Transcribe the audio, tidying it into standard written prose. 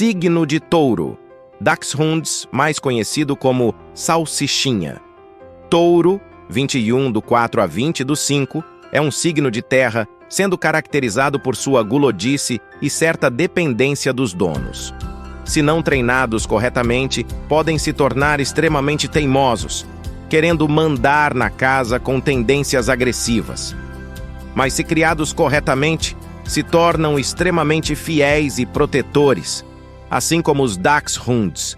Signo de Touro. Dachshunds, mais conhecido como salsichinha. Touro, 21/4 a 20/5, é um signo de terra, sendo caracterizado por sua gulodice e certa dependência dos donos. Se não treinados corretamente, podem se tornar extremamente teimosos, querendo mandar na casa com tendências agressivas. Mas se criados corretamente, se tornam extremamente fiéis e protetores, assim como os Dachshunds,